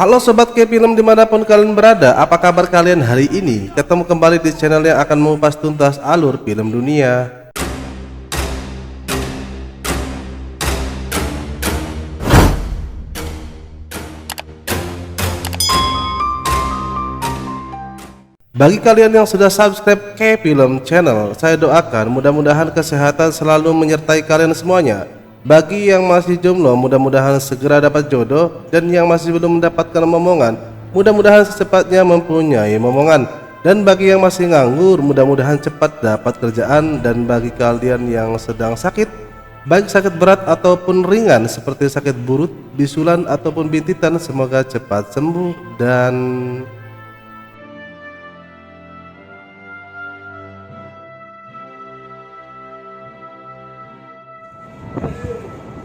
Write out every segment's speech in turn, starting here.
Halo Sobat K-Film dimanapun kalian berada, apa kabar kalian hari ini? Ketemu kembali di channel yang akan mengupas tuntas alur film dunia. Bagi kalian yang sudah subscribe K-Film channel, saya doakan mudah-mudahan kesehatan selalu menyertai kalian semuanya. Bagi yang masih jomblo, mudah-mudahan segera dapat jodoh, dan yang masih belum mendapatkan momongan, mudah-mudahan secepatnya mempunyai momongan. Dan bagi yang masih nganggur, mudah-mudahan cepat dapat kerjaan. Dan bagi kalian yang sedang sakit, baik sakit berat ataupun ringan seperti sakit burut, bisulan ataupun bintitan, semoga cepat sembuh. Dan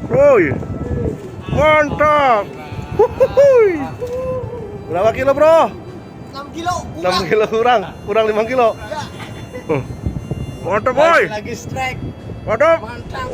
woi, mantap. Huhuhui. Berapa kilo bro? 6 kilo 6 kilo kurang 5 kilo ya. Mantap boy. Lagi strike. Mantap. Mantap.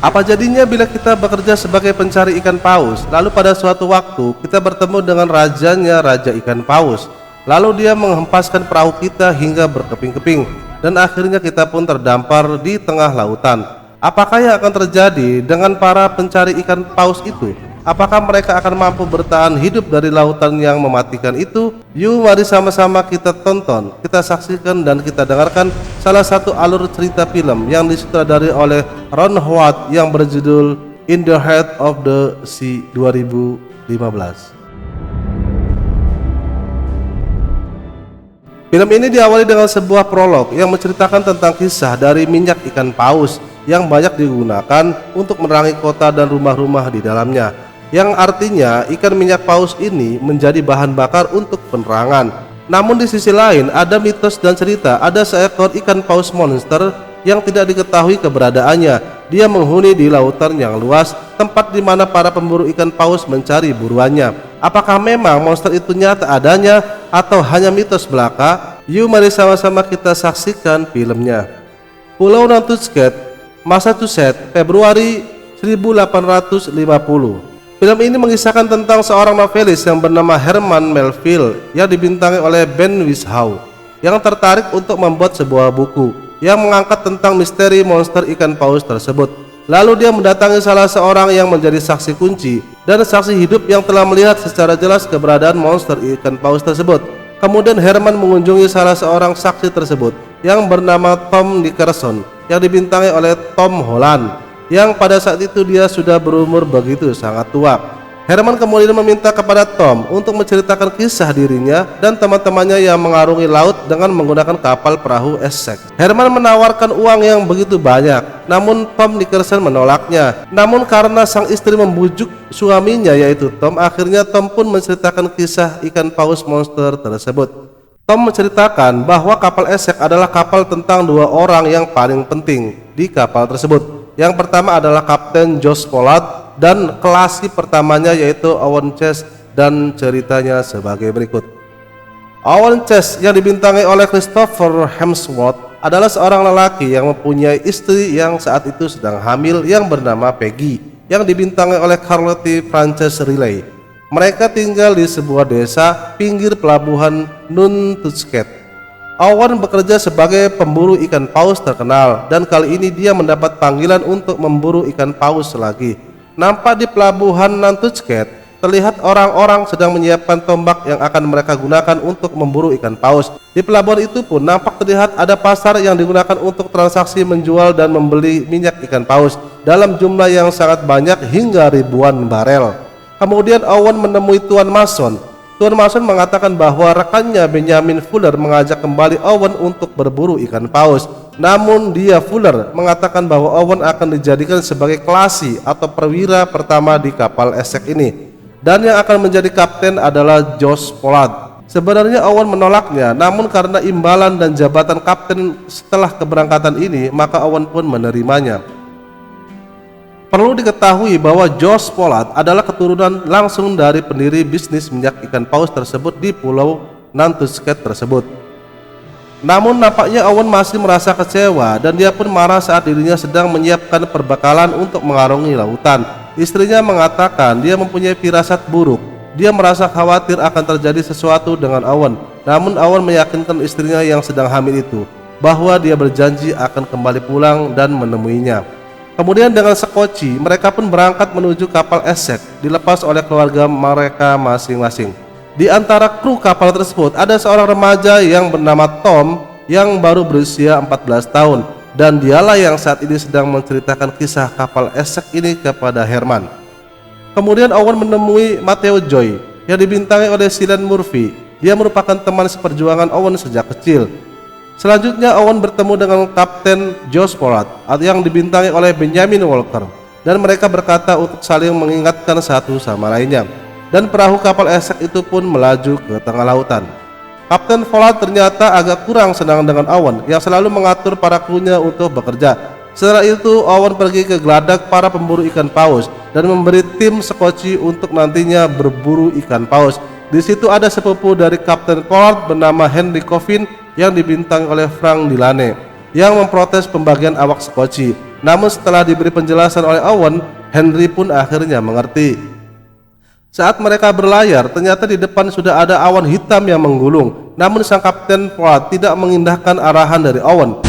Apa jadinya bila kita bekerja sebagai pencari ikan paus, lalu pada suatu waktu kita bertemu dengan rajanya raja ikan paus, lalu dia menghempaskan perahu kita hingga berkeping-keping, dan akhirnya kita pun terdampar di tengah lautan. Apakah yang akan terjadi dengan para pencari ikan paus itu? Apakah mereka akan mampu bertahan hidup dari lautan yang mematikan itu? Yuk mari sama-sama kita tonton, kita saksikan dan kita dengarkan salah satu alur cerita film yang disutradari oleh Ron Howard yang berjudul In the Heart of the Sea 2015. Film ini diawali dengan sebuah prolog yang menceritakan tentang kisah dari minyak ikan paus yang banyak digunakan untuk menerangi kota dan rumah-rumah di dalamnya, yang artinya ikan minyak paus ini menjadi bahan bakar untuk penerangan. Namun di sisi lain ada mitos dan cerita ada seekor ikan paus monster yang tidak diketahui keberadaannya. Dia menghuni di lautan yang luas, tempat di mana para pemburu ikan paus mencari buruannya. Apakah memang monster itu nyata adanya atau hanya mitos belaka? Yuk mari sama-sama kita saksikan filmnya. Pulau Nantucket, Massachusetts, Februari 1850. Film ini mengisahkan tentang seorang novelis yang bernama Herman Melville yang dibintangi oleh Ben Whishaw, yang tertarik untuk membuat sebuah buku yang mengangkat tentang misteri monster ikan paus tersebut. Lalu dia mendatangi salah seorang yang menjadi saksi kunci dan saksi hidup yang telah melihat secara jelas keberadaan monster ikan paus tersebut. Kemudian Herman mengunjungi salah seorang saksi tersebut yang bernama Tom Nickerson yang dibintangi oleh Tom Holland, yang pada saat itu dia sudah berumur begitu sangat tua. Herman kemudian meminta kepada Tom untuk menceritakan kisah dirinya dan teman-temannya yang mengarungi laut dengan menggunakan kapal perahu Essex. Herman menawarkan uang yang begitu banyak, namun Tom Nickerson menolaknya. Namun karena sang istri membujuk suaminya yaitu Tom, akhirnya Tom pun menceritakan kisah ikan paus monster tersebut. Tom menceritakan bahwa kapal Essex adalah kapal tentang dua orang yang paling penting di kapal tersebut. Yang pertama adalah Kapten Josh Pollard dan kelasi pertamanya yaitu Owen Chase, dan ceritanya sebagai berikut. Owen Chase yang dibintangi oleh Christopher Hemsworth adalah seorang lelaki yang mempunyai istri yang saat itu sedang hamil yang bernama Peggy, yang dibintangi oleh Charlotte Frances Riley. Mereka tinggal di sebuah desa pinggir pelabuhan Nantucket. Owen bekerja sebagai pemburu ikan paus terkenal, dan kali ini dia mendapat panggilan untuk memburu ikan paus lagi. Nampak di pelabuhan Nantucket terlihat orang-orang sedang menyiapkan tombak yang akan mereka gunakan untuk memburu ikan paus. Di pelabuhan itu pun nampak terlihat ada pasar yang digunakan untuk transaksi menjual dan membeli minyak ikan paus dalam jumlah yang sangat banyak hingga ribuan barel. Kemudian Owen menemui Tuan Mason. Tuan Mason mengatakan bahwa rekannya Benjamin Fuller mengajak kembali Owen untuk berburu ikan paus. Namun dia Fuller mengatakan bahwa Owen akan dijadikan sebagai kelasi atau perwira pertama di kapal Essex ini, dan yang akan menjadi kapten adalah Josh Pollard. Sebenarnya Owen menolaknya, namun karena imbalan dan jabatan kapten setelah keberangkatan ini, maka Owen pun menerimanya. Perlu diketahui bahwa Josh Pollard adalah keturunan langsung dari pendiri bisnis minyak ikan paus tersebut di Pulau Nantucket tersebut. Namun nampaknya Owen masih merasa kecewa dan dia pun marah saat dirinya sedang menyiapkan perbekalan untuk mengarungi lautan. Istrinya mengatakan dia mempunyai firasat buruk Dia merasa khawatir akan terjadi sesuatu dengan Owen. Namun Owen meyakinkan istrinya yang sedang hamil itu bahwa dia berjanji akan kembali pulang dan menemuinya. Kemudian dengan sekoci, mereka pun berangkat menuju kapal Essex, dilepas oleh keluarga mereka masing-masing. Di antara kru kapal tersebut ada seorang remaja yang bernama Tom yang baru berusia 14 tahun, dan dialah yang saat ini sedang menceritakan kisah kapal Essex ini kepada Herman. Kemudian Owen menemui Matthew Joy yang dibintangi oleh Cillian Murphy. Dia merupakan teman seperjuangan Owen sejak kecil. Selanjutnya Owen bertemu dengan Kapten Josh Pollard yang dibintangi oleh Benjamin Walker, dan mereka berkata untuk saling mengingatkan satu sama lainnya. Dan perahu kapal Essex itu pun melaju ke tengah lautan. Kapten Pollard ternyata agak kurang senang dengan Owen yang selalu mengatur para krunya untuk bekerja. Setelah itu Owen pergi ke geladak para pemburu ikan paus dan memberi tim sekoci untuk nantinya berburu ikan paus. Di situ ada sepupu dari Kapten Pollard bernama Henry Coffin yang dibintangi oleh Frank Dillane yang memprotes pembagian awak sekoci. Namun setelah diberi penjelasan oleh Owen, Henry pun akhirnya mengerti. Saat mereka berlayar, ternyata di depan sudah ada awan hitam yang menggulung. Namun sang Kapten Pollard tidak mengindahkan arahan dari Owen.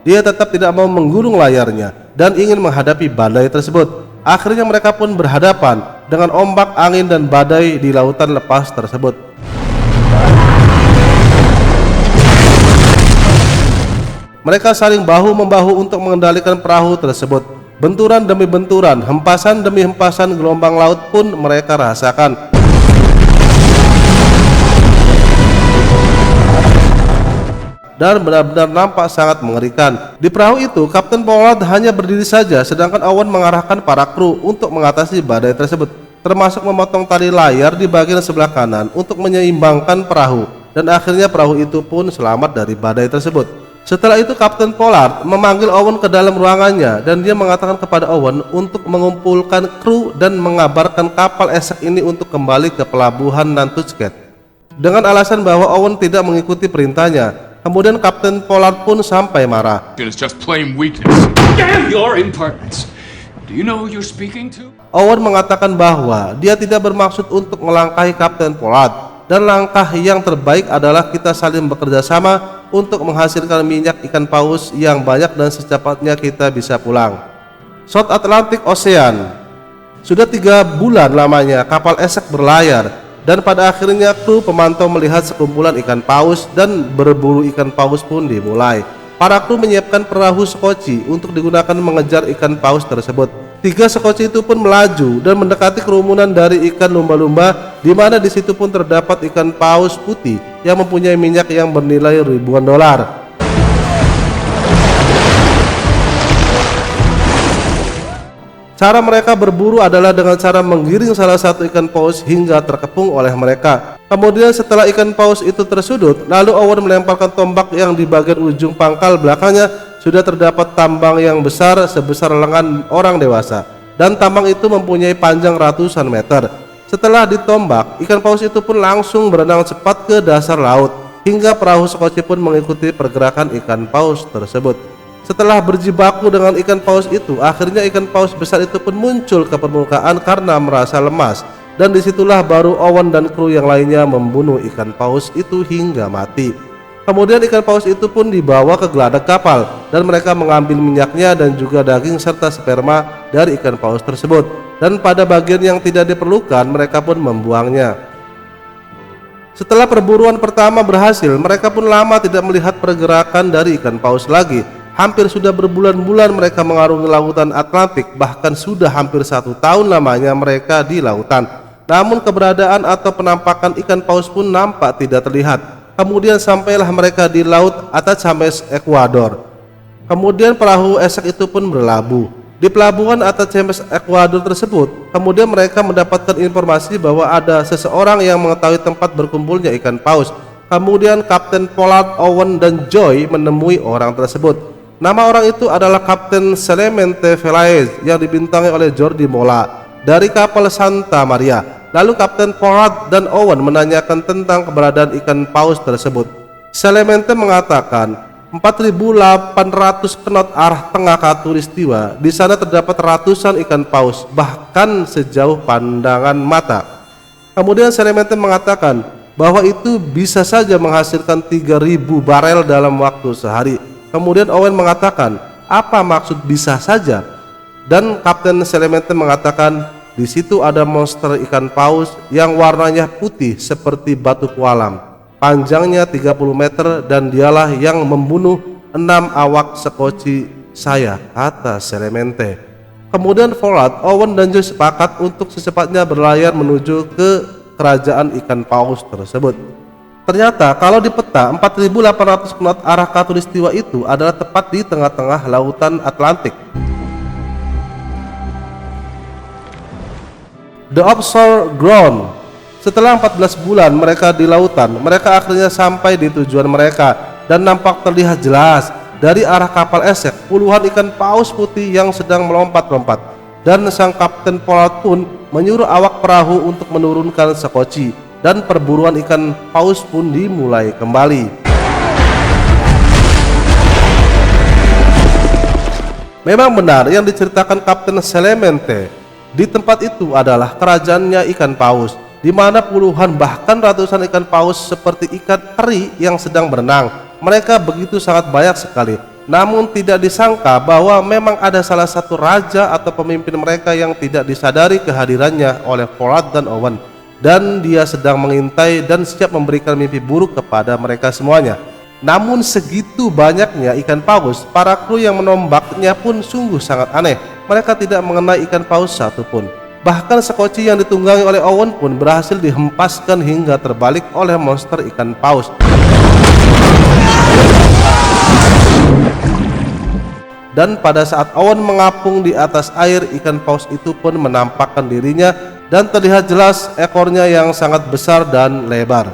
Dia tetap tidak mau menggulung layarnya dan ingin menghadapi badai tersebut. Akhirnya mereka pun berhadapan dengan ombak, angin, dan badai di lautan lepas tersebut. Mereka saling bahu-membahu untuk mengendalikan perahu tersebut. Benturan demi benturan, hempasan demi hempasan gelombang laut pun mereka rasakan. Dan benar-benar nampak sangat mengerikan. Di perahu itu, Kapten Pollard hanya berdiri saja, sedangkan Owen mengarahkan para kru untuk mengatasi badai tersebut, termasuk memotong tali layar di bagian sebelah kanan untuk menyeimbangkan perahu. Dan akhirnya perahu itu pun selamat dari badai tersebut. Setelah itu Kapten Pollard memanggil Owen ke dalam ruangannya, dan dia mengatakan kepada Owen untuk mengumpulkan kru dan mengabarkan kapal Essex ini untuk kembali ke pelabuhan Nantucket, dengan alasan bahwa Owen tidak mengikuti perintahnya. Kemudian Kapten Pollard pun sampai marah. It's just plain weakness. Damn your impertinence. Do you know who you're speaking to? Owen mengatakan bahwa dia tidak bermaksud untuk melangkahi Kapten Pollard, dan langkah yang terbaik adalah kita saling bekerja sama untuk menghasilkan minyak ikan paus yang banyak dan secepatnya kita bisa pulang. South Atlantic Ocean. Sudah 3 bulan lamanya kapal Essex berlayar, dan pada akhirnya kru pemantau melihat sekumpulan ikan paus dan berburu ikan paus pun dimulai. Para kru menyiapkan perahu sekoci untuk digunakan mengejar ikan paus tersebut. 3 sekoci itu pun melaju dan mendekati kerumunan dari ikan lumba-lumba, di mana di situ pun terdapat ikan paus putih yang mempunyai minyak yang bernilai ribuan dolar. Cara mereka berburu adalah dengan cara menggiring salah satu ikan paus hingga terkepung oleh mereka. Kemudian setelah ikan paus itu tersudut, lalu Owen melemparkan tombak yang di bagian ujung pangkal belakangnya sudah terdapat tambang yang besar sebesar lengan orang dewasa, dan tambang itu mempunyai panjang ratusan meter. Setelah ditombak, ikan paus itu pun langsung berenang cepat ke dasar laut, hingga perahu sekoci pun mengikuti pergerakan ikan paus tersebut. Setelah berjibaku dengan ikan paus itu, akhirnya ikan paus besar itu pun muncul ke permukaan karena merasa lemas, dan disitulah baru Owen dan kru yang lainnya membunuh ikan paus itu hingga mati. Kemudian ikan paus itu pun dibawa ke geladak kapal, dan mereka mengambil minyaknya dan juga daging serta sperma dari ikan paus tersebut, dan pada bagian yang tidak diperlukan mereka pun membuangnya. Setelah perburuan pertama berhasil, mereka pun lama tidak melihat pergerakan dari ikan paus lagi. Hampir sudah berbulan-bulan mereka mengarungi lautan Atlantik, bahkan sudah hampir 1 tahun lamanya mereka di lautan. Namun keberadaan atau penampakan ikan paus pun nampak tidak terlihat. Kemudian sampailah mereka di laut Atachames, Ekuador. Kemudian perahu Essex itu pun berlabuh di pelabuhan Atachames, Ekuador tersebut. Kemudian mereka mendapatkan informasi bahwa ada seseorang yang mengetahui tempat berkumpulnya ikan paus. Kemudian Kapten Pollard, Owen, dan Joy menemui orang tersebut. Nama orang itu adalah Kapten Clemente Velez yang dibintangi oleh Jordi Mola dari kapal Santa Maria. Lalu Kapten Pollard dan Owen menanyakan tentang keberadaan ikan paus tersebut. Clemente mengatakan 4.800 knot arah tengah khatulistiwa. Di sana terdapat ratusan ikan paus, bahkan sejauh pandangan mata. Kemudian Selemente mengatakan bahwa itu bisa saja menghasilkan 3.000 barel dalam waktu sehari. Kemudian Owen mengatakan, apa maksud bisa saja? Dan Kapten Selemente mengatakan, di situ ada monster ikan paus yang warnanya putih seperti batu kualam. Panjangnya 30 meter dan dialah yang membunuh 6 awak sekoci saya, kata Selemente. Kemudian Pollard, Owen dan Joy sepakat untuk secepatnya berlayar menuju ke kerajaan ikan paus tersebut. Ternyata kalau di peta 4.800 knot arah khatulistiwa itu adalah tepat di tengah-tengah lautan Atlantik. The Offshore Ground. Setelah 14 bulan mereka di lautan, mereka akhirnya sampai di tujuan mereka dan nampak terlihat jelas dari arah kapal esek puluhan ikan paus putih yang sedang melompat-lompat. Dan sang Kapten Pollard pun menyuruh awak perahu untuk menurunkan sekoci dan perburuan ikan paus pun dimulai kembali. Memang benar yang diceritakan Kapten Selemente, di tempat itu adalah kerajaannya ikan paus, di mana puluhan bahkan ratusan ikan paus seperti ikan teri yang sedang berenang. Mereka begitu sangat banyak sekali. Namun tidak disangka bahwa memang ada salah satu raja atau pemimpin mereka yang tidak disadari kehadirannya oleh Pollard dan Owen, dan dia sedang mengintai dan siap memberikan mimpi buruk kepada mereka semuanya. Namun segitu banyaknya ikan paus, para kru yang menombaknya pun sungguh sangat aneh. Mereka tidak mengenai ikan paus satupun. Bahkan sekoci yang ditunggangi oleh Owen pun berhasil dihempaskan hingga terbalik oleh monster ikan paus. Dan pada saat Owen mengapung di atas air, ikan paus itu pun menampakkan dirinya dan terlihat jelas ekornya yang sangat besar dan lebar.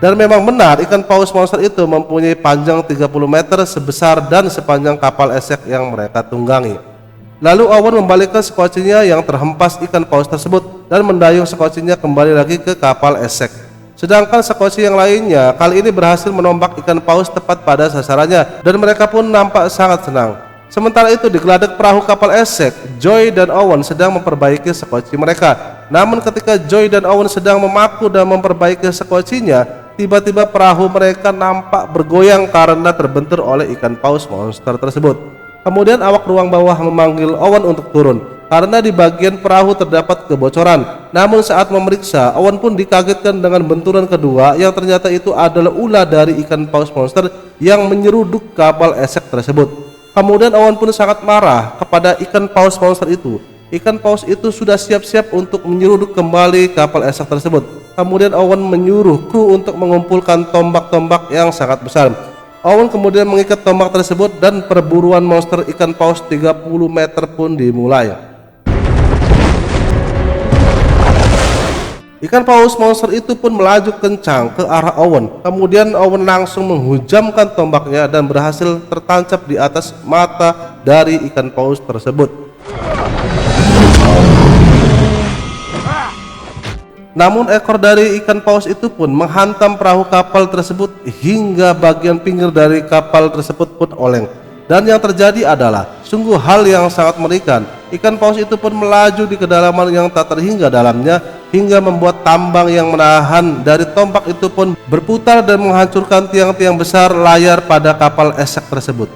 Dan memang benar ikan paus monster itu mempunyai panjang 30 meter sebesar dan sepanjang kapal esek yang mereka tunggangi. Lalu Owen membalikkan sekocinya yang terhempas ikan paus tersebut dan mendayung sekocinya kembali lagi ke kapal esek. Sedangkan sekoci yang lainnya kali ini berhasil menombak ikan paus tepat pada sasarannya dan mereka pun nampak sangat senang. Sementara itu di geladak perahu kapal esek, Joy dan Owen sedang memperbaiki sekoci mereka. Namun ketika Joy dan Owen sedang memaku dan memperbaiki sekocinya, tiba-tiba perahu mereka nampak bergoyang karena terbentur oleh ikan paus monster tersebut. Kemudian awak ruang bawah memanggil Owen untuk turun karena di bagian perahu terdapat kebocoran. Namun saat memeriksa, Owen pun dikagetkan dengan benturan kedua yang ternyata itu adalah ulah dari ikan paus monster yang menyeruduk kapal esek tersebut. Kemudian Owen pun sangat marah kepada ikan paus monster itu. Ikan paus itu sudah siap-siap untuk menyeruduk kembali kapal esek tersebut. Kemudian Owen menyuruh kru untuk mengumpulkan tombak-tombak yang sangat besar. Owen kemudian mengikat tombak tersebut dan perburuan monster ikan paus 30 meter pun dimulai. Ikan paus monster itu pun melaju kencang ke arah Owen. Kemudian Owen langsung menghujamkan tombaknya dan berhasil tertancap di atas mata dari ikan paus tersebut. Namun ekor dari ikan paus itu pun menghantam perahu kapal tersebut hingga bagian pinggir dari kapal tersebut pun oleng. Dan yang terjadi adalah sungguh hal yang sangat mengerikan. Ikan paus itu pun melaju di kedalaman yang tak terhingga dalamnya hingga membuat tambang yang menahan dari tombak itu pun berputar dan menghancurkan tiang-tiang besar layar pada kapal esek tersebut.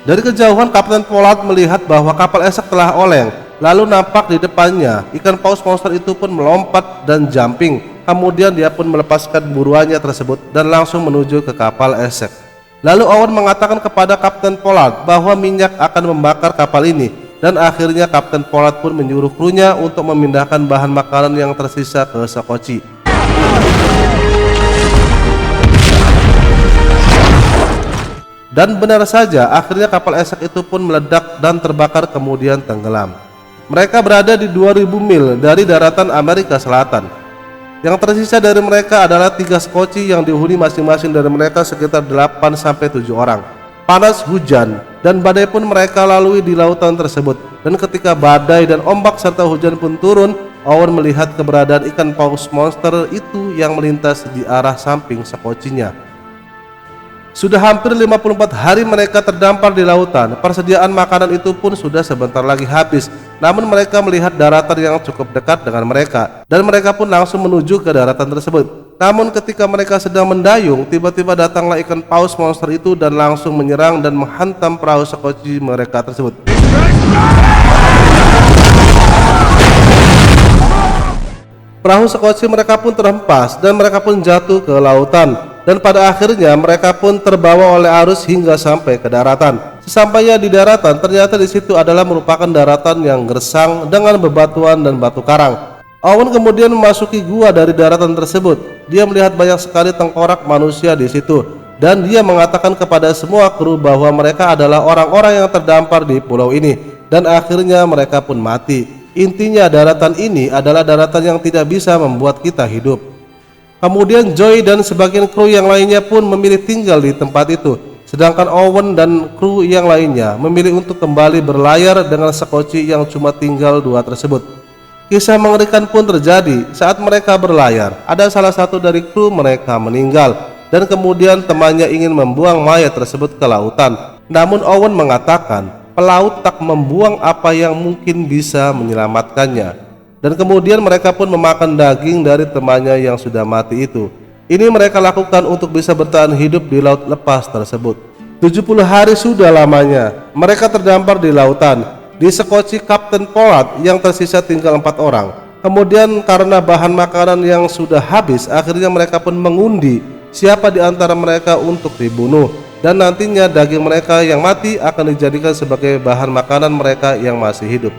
Dari kejauhan Kapten Pollard melihat bahwa kapal esek telah oleng. Lalu nampak di depannya ikan paus monster itu pun melompat dan jumping. Kemudian dia pun melepaskan buruannya tersebut dan langsung menuju ke kapal esek. Lalu Owen mengatakan kepada Kapten Pollard bahwa minyak akan membakar kapal ini. Dan akhirnya Kapten Pollard pun menyuruh krunya untuk memindahkan bahan makanan yang tersisa ke sekoci. Dan benar saja, akhirnya kapal esek itu pun meledak dan terbakar kemudian tenggelam. Mereka berada di 2000 mil dari daratan Amerika Selatan. Yang tersisa dari mereka adalah 3 sekoci yang dihuni masing-masing dari mereka sekitar 8-7 orang. panas, hujan, dan badai pun mereka lalui di lautan tersebut. Dan ketika badai dan ombak serta hujan pun turun, Owen melihat keberadaan ikan paus monster itu yang melintas di arah samping sekocinya. Sudah hampir 54 hari mereka terdampar di lautan. Persediaan makanan itu pun sudah sebentar lagi habis. Namun mereka melihat daratan yang cukup dekat dengan mereka, dan mereka pun langsung menuju ke daratan tersebut. Namun ketika mereka sedang mendayung, tiba-tiba datanglah ikan paus monster itu dan langsung menyerang dan menghantam perahu sekoci mereka tersebut. Perahu sekoci mereka pun terhempas dan mereka pun jatuh ke lautan. Dan pada akhirnya mereka pun terbawa oleh arus hingga sampai ke daratan. Sesampainya di daratan, ternyata di situ adalah merupakan daratan yang gersang dengan bebatuan dan batu karang. Owen kemudian memasuki gua dari daratan tersebut. Dia melihat banyak sekali tengkorak manusia di situ, dan dia mengatakan kepada semua kru bahwa mereka adalah orang-orang yang terdampar di pulau ini, dan akhirnya mereka pun mati. Intinya daratan ini adalah daratan yang tidak bisa membuat kita hidup. Kemudian Joy dan sebagian kru yang lainnya pun memilih tinggal di tempat itu, sedangkan Owen dan kru yang lainnya memilih untuk kembali berlayar dengan sekoci yang cuma tinggal 2 tersebut. Kisah mengerikan pun terjadi saat mereka berlayar. Ada salah satu dari kru mereka meninggal, dan kemudian temannya ingin membuang mayat tersebut ke lautan. Namun Owen mengatakan pelaut tak membuang apa yang mungkin bisa menyelamatkannya. Dan kemudian mereka pun memakan daging dari temannya yang sudah mati itu. Ini mereka lakukan untuk bisa bertahan hidup di laut lepas tersebut. 70 hari sudah lamanya mereka terdampar di lautan. Di sekoci Kapten Pollard yang tersisa tinggal 4 orang. Kemudian karena bahan makanan yang sudah habis, akhirnya mereka pun mengundi siapa di antara mereka untuk dibunuh. Dan nantinya daging mereka yang mati akan dijadikan sebagai bahan makanan mereka yang masih hidup.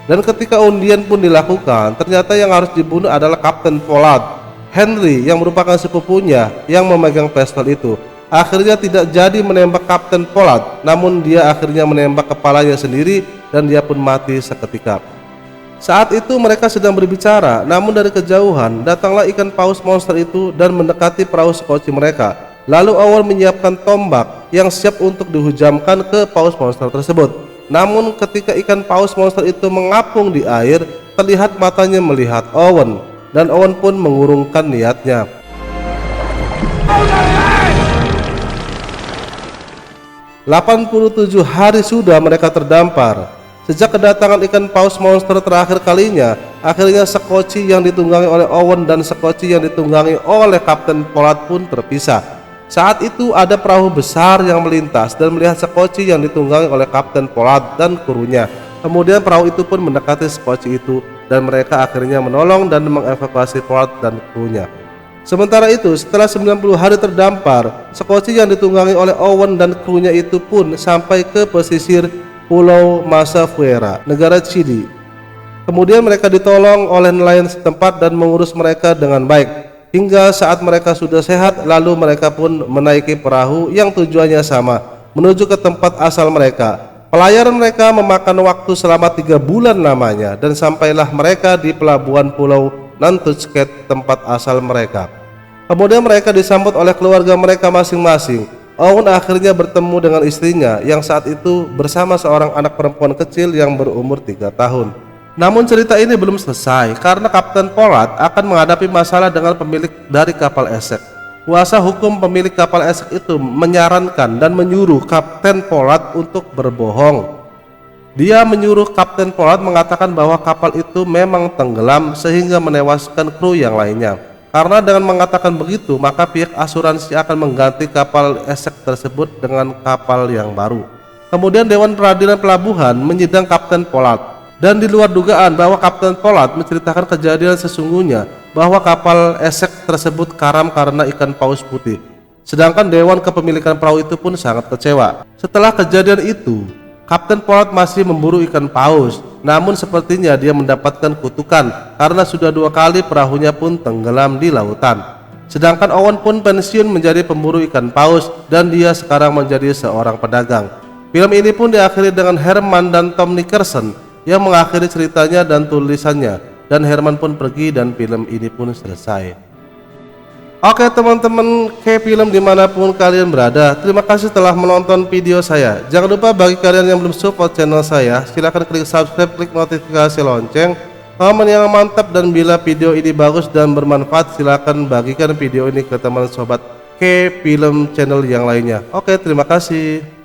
Dan ketika undian pun dilakukan, ternyata yang harus dibunuh adalah Kapten Pollard. Henry yang merupakan sepupunya yang memegang pistol itu akhirnya tidak jadi menembak Kapten Pollard, namun dia akhirnya menembak kepalanya sendiri dan dia pun mati seketika. Saat itu mereka sedang berbicara, namun dari kejauhan datanglah ikan paus monster itu dan mendekati perahu sekoci mereka. Lalu Owen menyiapkan tombak yang siap untuk dihujamkan ke paus monster tersebut. Namun ketika ikan paus monster itu mengapung di air, terlihat matanya melihat Owen, dan Owen pun mengurungkan niatnya. "87 hari sudah mereka terdampar. Sejak kedatangan ikan paus monster terakhir kalinya, akhirnya sekoci yang ditunggangi oleh Owen dan sekoci yang ditunggangi oleh Kapten Pollard pun terpisah. Saat itu ada perahu besar yang melintas dan melihat sekoci yang ditunggangi oleh Kapten Pollard dan krunya. Kemudian perahu itu pun mendekati sekoci itu dan mereka akhirnya menolong dan mengevakuasi Pollard dan krunya. Sementara itu, setelah 90 hari terdampar, sekoci yang ditunggangi oleh Owen dan krunya itu pun sampai ke pesisir Pulau Masa Fuera, negara Chili. Kemudian mereka ditolong oleh nelayan setempat dan mengurus mereka dengan baik. Hingga saat mereka sudah sehat, lalu mereka pun menaiki perahu yang tujuannya sama, menuju ke tempat asal mereka. Pelayaran mereka memakan waktu selama 3 bulan lamanya, dan sampailah mereka di pelabuhan Pulau Nantucket, tempat asal mereka. Kemudian mereka disambut oleh keluarga mereka masing-masing. Owen akhirnya bertemu dengan istrinya yang saat itu bersama seorang anak perempuan kecil yang berumur 3 tahun. Namun cerita ini belum selesai karena Kapten Pollard akan menghadapi masalah dengan pemilik dari kapal esek. Kuasa hukum pemilik kapal esek itu menyarankan dan menyuruh Kapten Pollard untuk berbohong. Dia menyuruh Kapten Pollard mengatakan bahwa kapal itu memang tenggelam sehingga menewaskan kru yang lainnya. Karena dengan mengatakan begitu, maka pihak asuransi akan mengganti kapal esek tersebut dengan kapal yang baru. Kemudian Dewan Peradilan Pelabuhan menyidang Kapten Pollard. Dan di luar dugaan bahwa Kapten Pollard menceritakan kejadian sesungguhnya bahwa kapal esek tersebut karam karena ikan paus putih. Sedangkan Dewan Kepemilikan Perahu itu pun sangat kecewa. Setelah kejadian itu, Kapten Pollard masih memburu ikan paus, namun sepertinya dia mendapatkan kutukan karena sudah 2 kali perahunya pun tenggelam di lautan. Sedangkan Owen pun pensiun menjadi pemburu ikan paus dan dia sekarang menjadi seorang pedagang. Film ini pun diakhiri dengan Herman dan Tom Nickerson yang mengakhiri ceritanya dan tulisannya, dan Herman pun pergi dan film ini pun selesai. Oke teman-teman K-Film dimanapun kalian berada, terima kasih telah menonton video saya. Jangan lupa bagi kalian yang belum support channel saya, silahkan klik subscribe, klik notifikasi lonceng, komen yang mantap, dan bila video ini bagus dan bermanfaat silahkan bagikan video ini ke teman sobat K-Film channel yang lainnya. Oke, terima kasih.